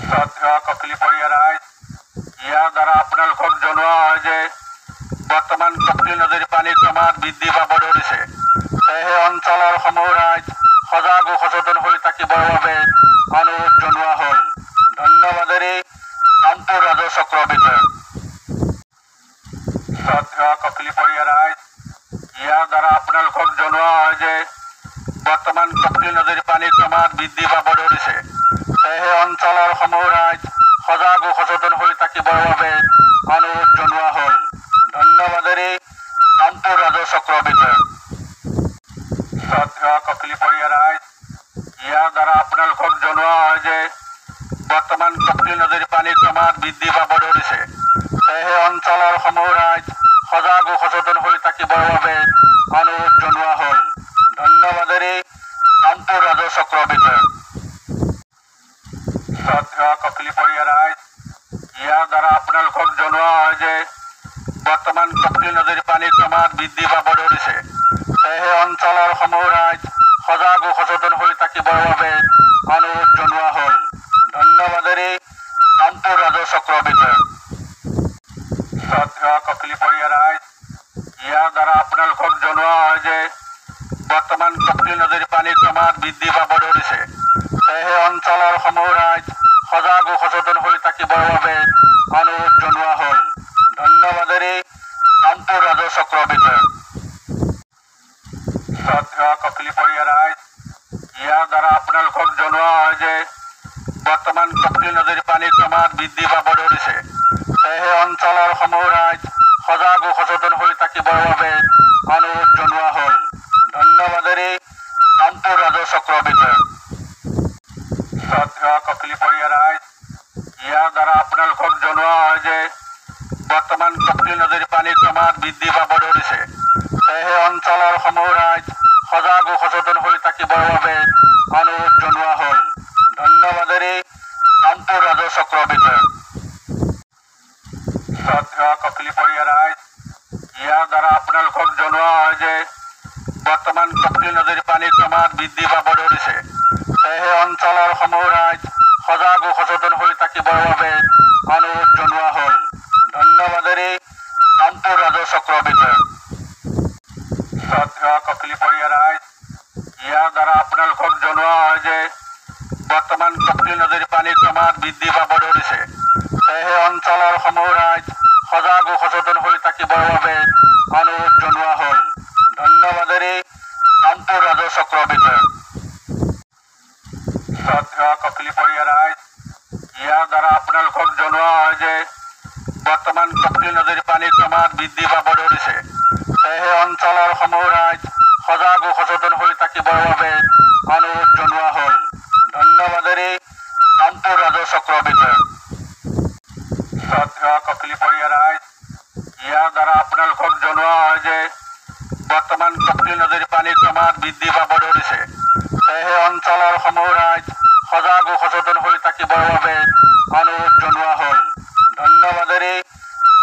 শ্ৰদ্ধেয় কপিলীপৰীয়া ৰাইজ, ইয়াৰ দ্বাৰা আপোনালোকক জনোৱা হয় যে বৰ্তমান কপিলী নদীৰ পানী ক্ৰমাৎ বৃদ্ধি পাব ধৰিছে। সেয়েহে অঞ্চলৰ সমূহ ৰাইজ সজাগ ও সচেতন হৈ থাকিবৰ বাবে অনুৰোধ জনোৱা হ'ল। ধন্যবাদেৰে ৰামপুৰ ৰাজহ চক্ৰ বিষয়া। শ্ৰদ্ধেয় কপিলীপৰীয়া ৰাইজ, ইয়াৰ দ্বাৰা আপোনালোকক জনোৱা হয় যে বৰ্তমান কপিলী নদীৰ পানী ক্ৰমাৎ বৃদ্ধি পাব ধৰিছে। সেয়েহে অঞ্চলৰ সমূহ ৰাইজ সজাগ ও সচেতন হৈ থাকিবৰ বাবে অনুৰোধ জনোৱা হ'ল। ধন্যবাদেৰে ৰামপুৰ ৰাজহ চক্ৰ বিষয়া। শ্ৰদ্ধেয় কপিলীপৰীয়া ৰাইজ, ইয়াৰ দ্বাৰা আপোনালোকক জনোৱা হয় যে বৰ্তমান কপিলী নদীৰ পানী ক্ৰমাৎ বৃদ্ধি পাব ধৰিছে। সেয়েহে অঞ্চলৰ সমূহ ৰাইজ সজাগ ও সচেতন হৈ থাকিবৰ বাবে অনুৰোধ জনোৱা হ'ল। ধন্যবাদেৰে ৰামপুৰ ৰাজহ চক্ৰ বিষয়া। শ্ৰদ্ধেয় কপিলীপৰীয়া ৰাইজ, ইয়াৰ দ্বাৰা আপোনালোকক জনোৱা হয় যে বৰ্তমান কপিলী নদীৰ পানী ক্ৰমাৎ বৃদ্ধি পাব ধৰিছে। সেয়েহে অঞ্চলৰ সমূহ ৰাইজ সজাগ ও সচেতন হৈ থাকিবৰ বাবে অনুৰোধ জনোৱা হ'ল। ধন্যবাদেৰে ৰামপুৰ ৰাজহ চক্ৰ বিষয়া। শ্ৰদ্ধেয় কপিলীপৰীয়া ৰাইজ, ইয়াৰ দ্বাৰা আপোনালোকক জনোৱা হয় যে বৰ্তমান কপিলী নদীৰ পানী ক্ৰমাৎ বৃদ্ধি পাব ধৰিছে। সেয়েহে অঞ্চলৰ সমূহ ৰাইজ সজাগ ও সচেতন হৈ থাকিবৰ বাবে অনুৰোধ জনোৱা হ'ল। ধন্যবাদেৰে ৰামপুৰ ৰাজহ চক্ৰ বিষয়া। শ্ৰদ্ধেয় কপিলীপৰীয়া ৰাইজ, ইয়াৰ দ্বাৰা আপোনালোকক জনোৱা হয় যে বৰ্তমান কপিলী নদীৰ পানী ক্ৰমাৎ বৃদ্ধি পাব ধৰিছে। সেয়েহে অঞ্চলৰ সমূহ ৰাইজ সজাগ ও সচেতন হৈ থাকিবৰ বাবে অনুৰোধ জনোৱা হ'ল। ধন্যবাদেৰে ৰামপুৰ ৰাজহ চক্ৰ বিষয়া। শ্ৰদ্ধেয় কপিলীপৰীয়া ৰাইজ, ইয়াৰ দ্বাৰা আপোনালোকক জনোৱা হয় যে বৰ্তমান কপিলী নদীৰ পানী ক্ৰমাৎ বৃদ্ধি পাব ধৰিছে। সেয়েহে অঞ্চলৰ সমূহ ৰাইজ সজাগ ও সচেতন হৈ থাকিবৰ বাবে অনুৰোধ জনোৱা হ'ল। ধন্যবাদেৰে ৰামপুৰ ৰাজহ চক্ৰ বিষয়া। শ্ৰদ্ধেয় কপিলীপৰীয়া ৰাইজ, ইয়াৰ দ্বাৰা আপোনালোকক জনোৱা হয় যে বৰ্তমান কপিলী নদীৰ পানী ক্ৰমাৎ বৃদ্ধি পাব ধৰিছে। সেয়েহে অঞ্চলৰ সমূহ ৰাইজ সজাগ ও সচেতন হৈ থাকিবৰ বাবে অনুৰোধ জনোৱা হ'ল। ধন্যবাদেৰে ৰামপুৰ ৰাজহ চক্ৰ বিষয়া। শ্ৰদ্ধেয় কপিলীপৰীয়া ৰাইজ, ইয়াৰ দ্বাৰা আপোনালোকক জনোৱা হয় যে বৰ্তমান কপিলী নদীৰ পানী ক্ৰমাৎ বৃদ্ধি পাব ধৰিছে। সেয়েহে অঞ্চলৰ সমূহ ৰাইজ সজাগ ও সচেতন হৈ থাকিবৰ বাবে অনুৰোধ জনোৱা হ'ল। ধন্যবাদেৰে ৰামপুৰ ৰাজহ চক্ৰ বিষয়া। শ্ৰদ্ধেয় কপিলীপৰীয়া ৰাইজ, ইয়াৰ দ্বাৰা আপোনালোকক জনোৱা হয় যে বৰ্তমান কপিলী নদীৰ পানী ক্ৰমাৎ বৃদ্ধি পাব ধৰিছে। সেয়েহে অঞ্চলৰ সমূহ ৰাইজ সজাগ ও সচেতন হৈ থাকিবৰ বাবে অনুৰোধ জনোৱা হ'ল। ধন্যবাদেৰে ৰামপুৰ ৰাজহ চক্ৰ বিষয়া। শ্ৰদ্ধেয় কপিলীপৰীয়া ৰাইজ, ইয়াৰ দ্বাৰা আপোনালোকক জনোৱা হয় যে বৰ্তমান কপিলী নদীৰ পানী ক্ৰমাৎ বৃদ্ধি পাব ধৰিছে। সেয়েহে অঞ্চলৰ সমূহ ৰাইজ সজাগ ও সচেতন হৈ থাকিবৰ বাবে অনুৰোধ জনোৱা হ'ল। ধন্যবাদেৰে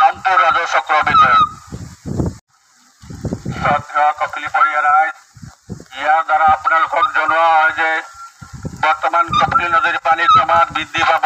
ৰামপুৰ ৰাজহ চক্ৰ বিষয়া। শ্ৰদ্ধেয় কপিলীপৰীয়া ৰাইজ, ইয়াৰ দ্বাৰা আপোনালোকক জনোৱা হয় যে বৰ্তমান কপিলী নদীৰ পানী ক্ৰমাৎ বৃদ্ধি পাব